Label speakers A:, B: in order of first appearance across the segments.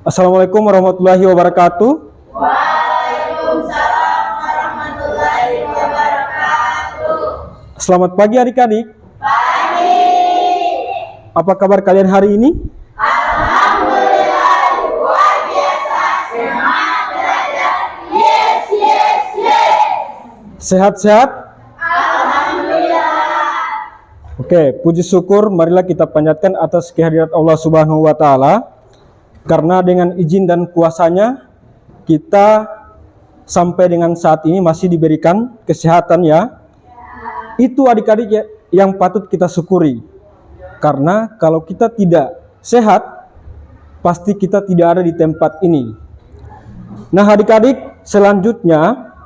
A: Assalamualaikum warahmatullahi wabarakatuh.
B: Waalaikumsalam warahmatullahi wabarakatuh.
A: Selamat pagi adik-adik.
B: Pagi.
A: Apa kabar kalian hari ini?
B: Alhamdulillah, luar biasa. Semangat belajar. Yes, yes, yes.
A: Sehat-sehat?
B: Alhamdulillah.
A: Oke, puji syukur marilah kita panjatkan atas kehadirat Allah Subhanahu wa taala. Karena dengan izin dan kuasanya kita sampai dengan saat ini masih diberikan kesehatan ya. Itu adik-adik yang patut kita syukuri. Karena kalau kita tidak sehat, pasti kita tidak ada di tempat ini. Nah adik-adik, selanjutnya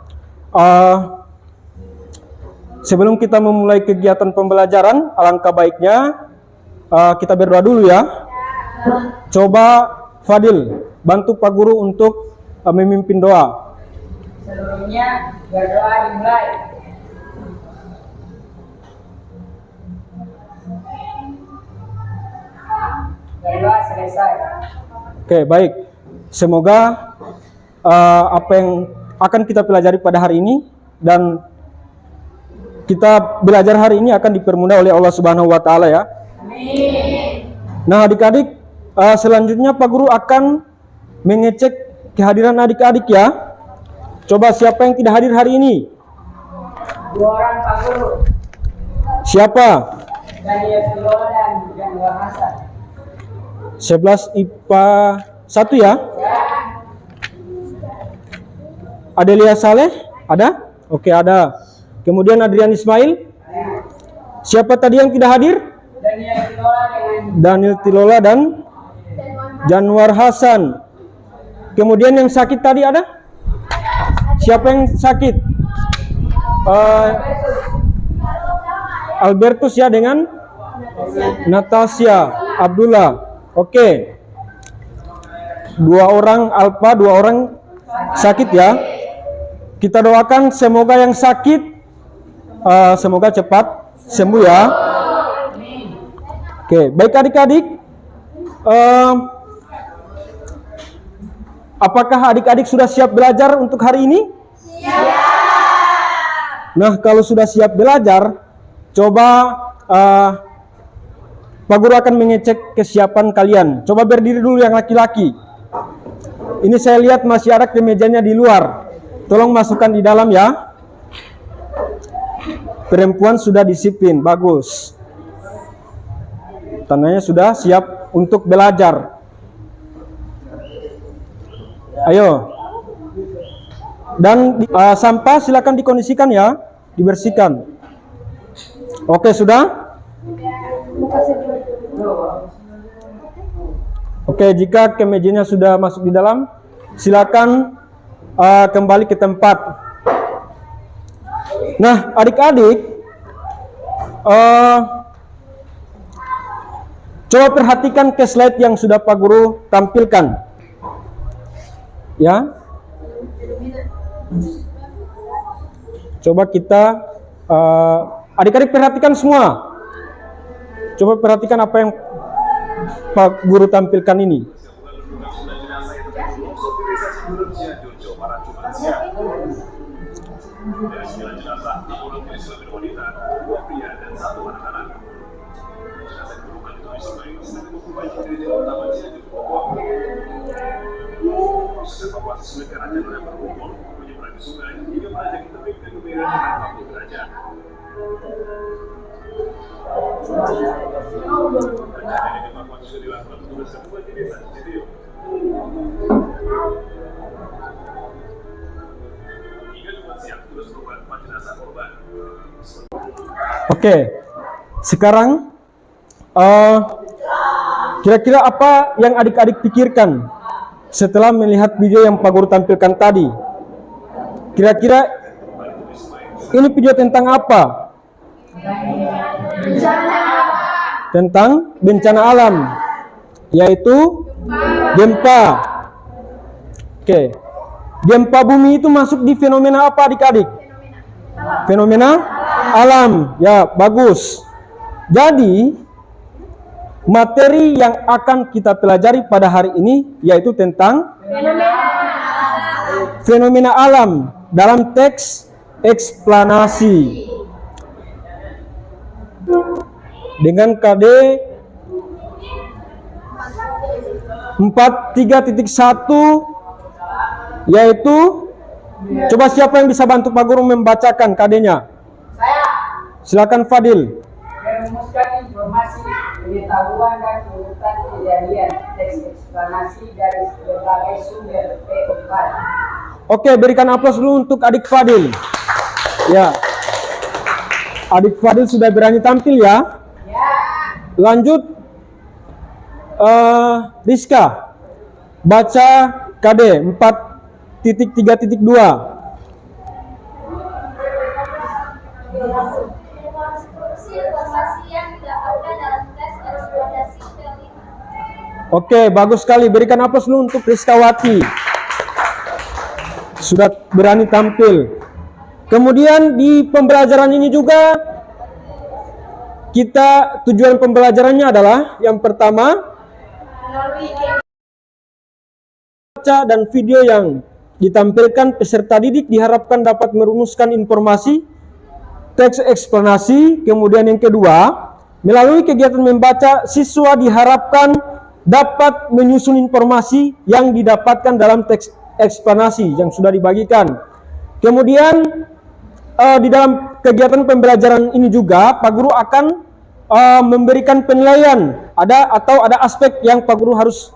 A: sebelum kita memulai kegiatan pembelajaran, alangkah baiknya kita berdoa dulu ya. Coba Fadil, bantu Pak Guru untuk memimpin doa.
C: Sebelumnya berdoa dimulai. Berdoa selesai.
A: Oke, baik. Semoga apa yang akan kita pelajari pada hari ini dan kita belajar hari ini akan dipermudah oleh Allah Subhanahu wa taala ya.
C: Amin.
A: Nah, adik-adik, selanjutnya Pak Guru akan mengecek kehadiran adik-adik ya. Coba siapa yang tidak hadir hari ini?
C: 2 orang Pak Guru.
A: Siapa?
C: Daniel Filola dan Januar Hasan.
A: 11 IPA 1 ya.
C: Ya.
A: Adelia Saleh? Ada? Oke, ada. Kemudian Adrian Ismail? Siapa tadi yang tidak hadir?
C: Daniel Filola dengan
A: Daniel Tilola dan Januar Hasan. Kemudian yang sakit tadi ada? Siapa yang sakit? Albertus ya dengan Natasha Abdullah. Oke. 2 orang Alfa, 2 orang sakit ya. Kita doakan semoga yang sakit semoga cepat sembuh ya. Oke, baik adik-adik. Apakah adik-adik sudah siap belajar untuk hari ini?
B: Siap.
A: Nah, kalau sudah siap belajar, coba Pak Guru akan mengecek kesiapan kalian. Coba berdiri dulu yang laki-laki. Ini saya lihat masih ada kemejanya di luar. Tolong masukkan di dalam ya. Perempuan sudah disiplin, bagus. Tandanya sudah siap untuk belajar. Ayo. Dan sampah silakan dikondisikan ya, dibersihkan. Oke, sudah? Oke, jika kemejanya sudah masuk di dalam, silakan kembali ke tempat. Nah, adik-adik, coba perhatikan ke slide yang sudah Pak Guru tampilkan. Ya. Coba kita adik-adik perhatikan semua. Coba perhatikan apa yang Pak Guru tampilkan ini. Oke, sekarang kira-kira apa yang adik-adik pikirkan setelah melihat video yang Pak Guru tampilkan tadi? Kira-kira ini video tentang apa? Tentang bencana alam, yaitu gempa. Oke, gempa bumi itu masuk di fenomena apa adik-adik? Fenomena alam. Ya, bagus. Jadi Materi yang akan kita pelajari pada hari ini yaitu tentang fenomena alam dalam teks eksplanasi dengan KD 43.1 yaitu, coba siapa yang bisa bantu Pak Guru membacakan KD-nya?
C: Saya
A: Silakan Fadil.
C: merumuskan informasi, pengetahuan dan urutan kejadian teks eksplanasi dari berbagai sumber P4.
A: Oke, berikan aplaus dulu untuk adik Fadil. Ya, adik Fadil sudah berani tampil ya.
C: Ya,
A: Lanjut, Rizka, baca KD 4.3.2.
B: Konstruksi informasi yang didapatkan dalam teks eksplanasi kelima.
A: Oke, bagus sekali. Berikan aplaus dulu untuk Rizkawati. Sudah berani tampil. Kemudian di pembelajaran ini juga tujuan pembelajarannya adalah yang pertama, baca dan video yang ditampilkan peserta didik diharapkan dapat merumuskan informasi teks eksplanasi. Kemudian yang kedua, melalui kegiatan membaca, siswa diharapkan dapat menyusun informasi yang didapatkan dalam teks eksplanasi yang sudah dibagikan. Kemudian di dalam kegiatan pembelajaran ini juga Pak Guru akan memberikan penilaian, ada aspek yang Pak Guru harus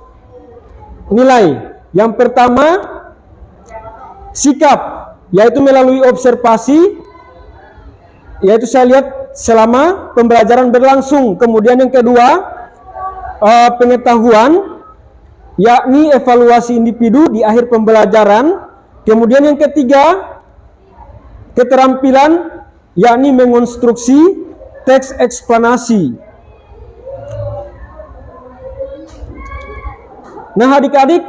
A: nilai. Yang pertama, sikap, yaitu melalui observasi, yaitu saya lihat selama pembelajaran berlangsung. Kemudian yang kedua, pengetahuan, yakni evaluasi individu di akhir pembelajaran. Kemudian yang ketiga, keterampilan, yakni mengonstruksi teks eksplanasi. Nah adik-adik,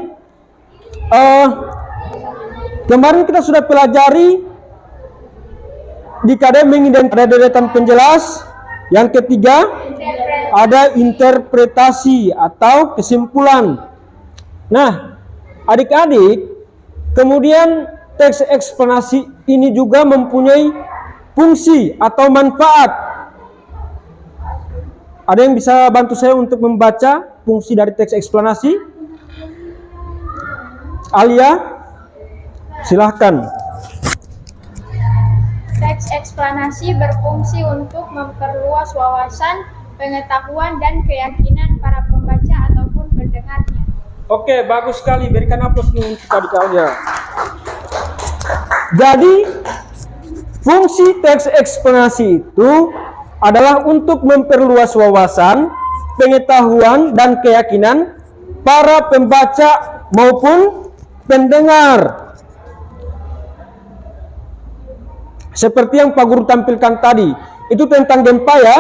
A: kemarin kita sudah pelajari di KD mengidentifikasi deretan penjelas. Yang ketiga, ada interpretasi atau kesimpulan. Nah, adik-adik, kemudian teks eksplanasi ini juga mempunyai fungsi atau manfaat. Ada yang bisa bantu saya untuk membaca fungsi dari teks eksplanasi? Alia, silahkan.
D: Teks eksplanasi berfungsi untuk memperluas wawasan, pengetahuan, dan keyakinan para pembaca ataupun pendengarnya.
A: Oke, bagus sekali. Berikan aplaus dulu untuk adik-adiknya. Jadi, fungsi teks eksplanasi itu adalah untuk memperluas wawasan, pengetahuan, dan keyakinan para pembaca maupun pendengar. Seperti yang Pak Guru tampilkan tadi, itu tentang gempa ya,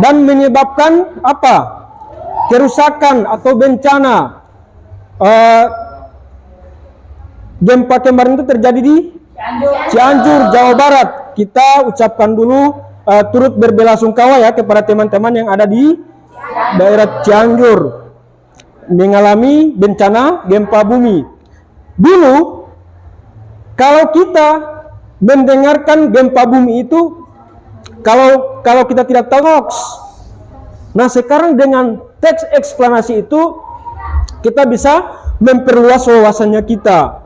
A: dan menyebabkan apa? Kerusakan atau bencana. Gempa kemarin itu terjadi di Cianjur, Jawa Barat. Kita ucapkan dulu turut berbelasungkawa ya kepada teman-teman yang ada di daerah Cianjur mengalami bencana gempa bumi. Dulu kalau kita mendengarkan gempa bumi itu, kalau kita tidak tahu hoax. Nah sekarang dengan teks eksplanasi itu kita bisa memperluas wawasannya kita.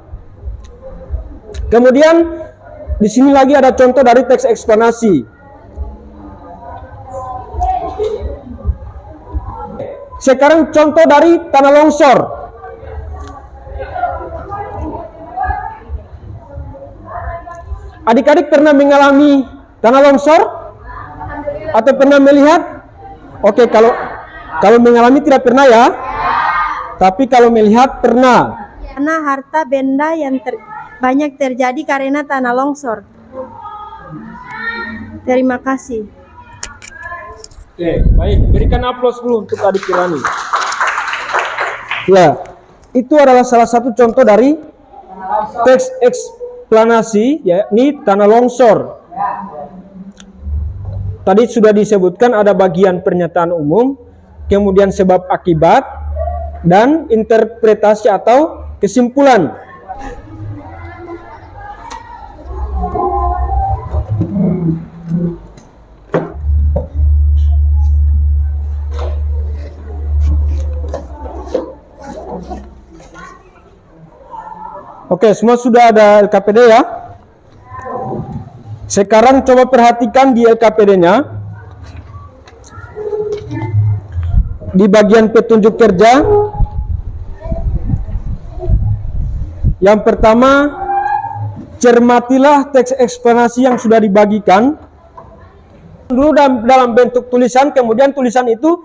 A: Kemudian di sini lagi ada contoh dari teks eksplanasi. Sekarang contoh dari tanah longsor. Adik-adik pernah mengalami tanah longsor? Atau pernah melihat? Oke, kalau mengalami tidak pernah ya? Tapi kalau melihat pernah.
E: Karena harta benda yang banyak terjadi karena tanah longsor. Terima kasih.
A: Oke, baik. Berikan aplaus dulu untuk adik Kirani. Ya, itu adalah salah satu contoh dari teks eksplanasi, yakni tanah longsor. Tadi sudah disebutkan ada bagian pernyataan umum, kemudian sebab akibat, dan interpretasi atau kesimpulan. Oke, semua sudah ada LKPD ya? Sekarang coba perhatikan di LKPD-nya. Di bagian petunjuk kerja, yang pertama, cermatilah teks eksplanasi yang sudah dibagikan. Dulu dalam bentuk tulisan, kemudian tulisan itu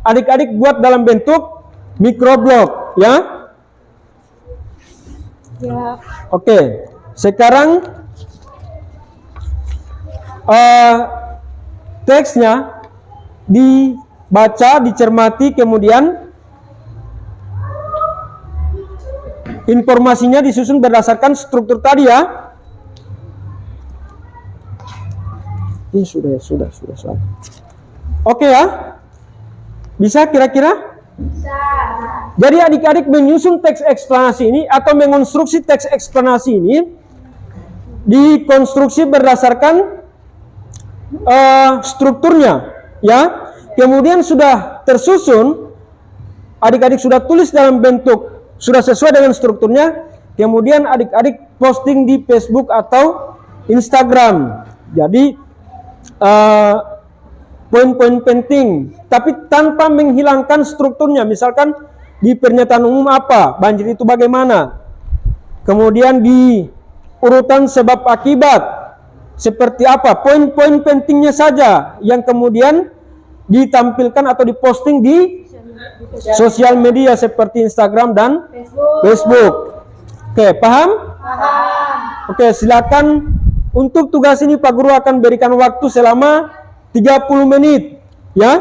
A: adik-adik buat dalam bentuk microblog, ya?
E: Ya.
A: Oke, sekarang teksnya dibaca, dicermati, kemudian informasinya disusun berdasarkan struktur tadi ya. Ini sudah. Oke ya? Bisa kira-kira? Jadi adik-adik menyusun teks eksplanasi ini atau mengonstruksi teks eksplanasi ini dikonstruksi berdasarkan strukturnya, ya. Kemudian sudah tersusun, adik-adik sudah tulis dalam bentuk sudah sesuai dengan strukturnya, kemudian adik-adik posting di Facebook atau Instagram. Jadi poin-poin penting, tapi tanpa menghilangkan strukturnya. Misalkan di pernyataan umum apa, banjir itu bagaimana, kemudian di urutan sebab akibat seperti apa, poin-poin pentingnya saja yang kemudian ditampilkan atau diposting di sosial media seperti Instagram dan Facebook. Oke, paham? Paham. Oke, silakan. Untuk tugas ini Pak Guru akan berikan waktu selama 30 menit, ya.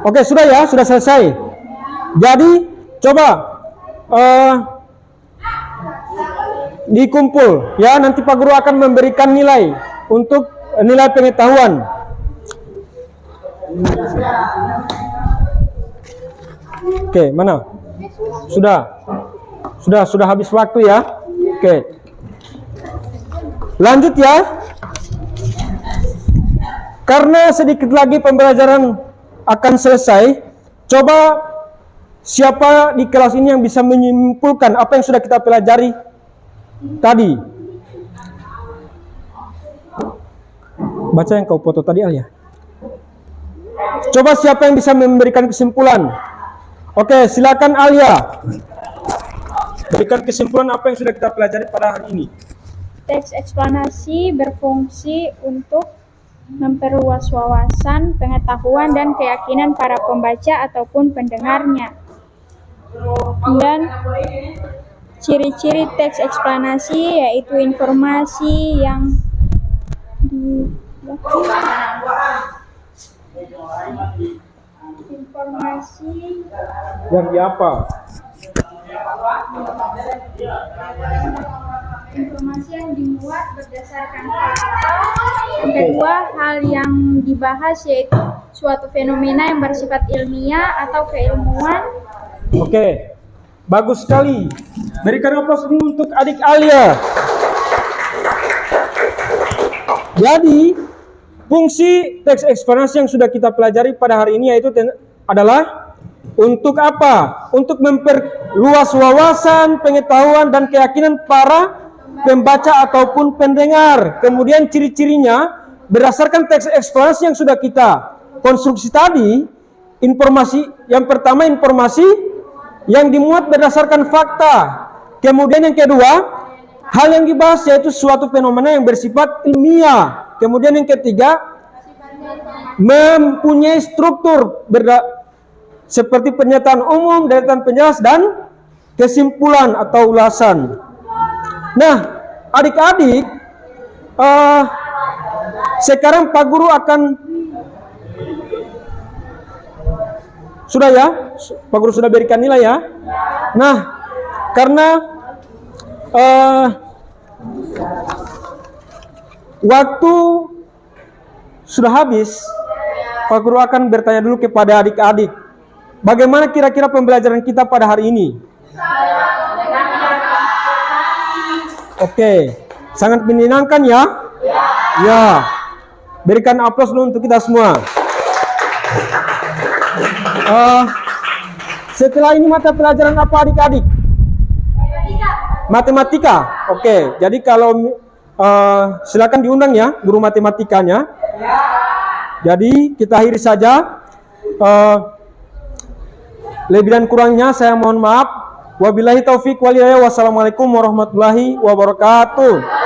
A: Oke, sudah ya, sudah selesai. Jadi coba dikumpul ya, nanti Pak Guru akan memberikan nilai untuk nilai pengetahuan. Oke, mana? Sudah habis waktu ya. Oke. Lanjut ya. Karena sedikit lagi pembelajaran akan selesai, coba siapa di kelas ini yang bisa menyimpulkan apa yang sudah kita pelajari tadi? Baca yang kau foto tadi, Alia. Coba siapa yang bisa memberikan kesimpulan? Oke, silakan Alia. Berikan kesimpulan apa yang sudah kita pelajari pada hari ini.
D: Teks eksplanasi berfungsi untuk memperluas wawasan, pengetahuan, dan keyakinan para pembaca ataupun pendengarnya. Dan ciri-ciri teks eksplanasi yaitu informasi yang informasi yang dimuat berdasarkan fakta. Kedua, hal yang dibahas yaitu suatu fenomena yang bersifat ilmiah atau keilmuan.
A: Oke, bagus sekali. Berikan aplaus dulu untuk adik Alia. Jadi, fungsi teks eksplanasi yang sudah kita pelajari pada hari ini yaitu adalah untuk apa? Untuk memperluas wawasan, pengetahuan, dan keyakinan para pembaca ataupun pendengar. Kemudian ciri-cirinya berdasarkan teks eksplanasi yang sudah kita konstruksi tadi. Informasi yang pertama, informasi yang dimuat berdasarkan fakta. Kemudian yang kedua, hal yang dibahas yaitu suatu fenomena yang bersifat ilmiah. Kemudian yang ketiga, mempunyai struktur seperti pernyataan umum, deretan penjelas, dan kesimpulan atau ulasan. Nah, adik-adik, Sekarang Pak Guru akan sudah ya? Pak Guru sudah berikan nilai ya? Nah, karena waktu sudah habis, Pak Guru akan bertanya dulu kepada adik-adik, bagaimana kira-kira pembelajaran kita pada hari ini? Oke, sangat menyenangkan ya? Ya. Berikan aplaus dulu untuk kita semua. Setelah ini mata pelajaran apa adik-adik? Matematika. Oke, jadi kalau silakan diundang ya guru matematikanya. Jadi kita akhiri saja. Lebih dan kurangnya saya mohon maaf. Wabillahi taufik wal hidayah. Wassalamualaikum warahmatullahi wabarakatuh.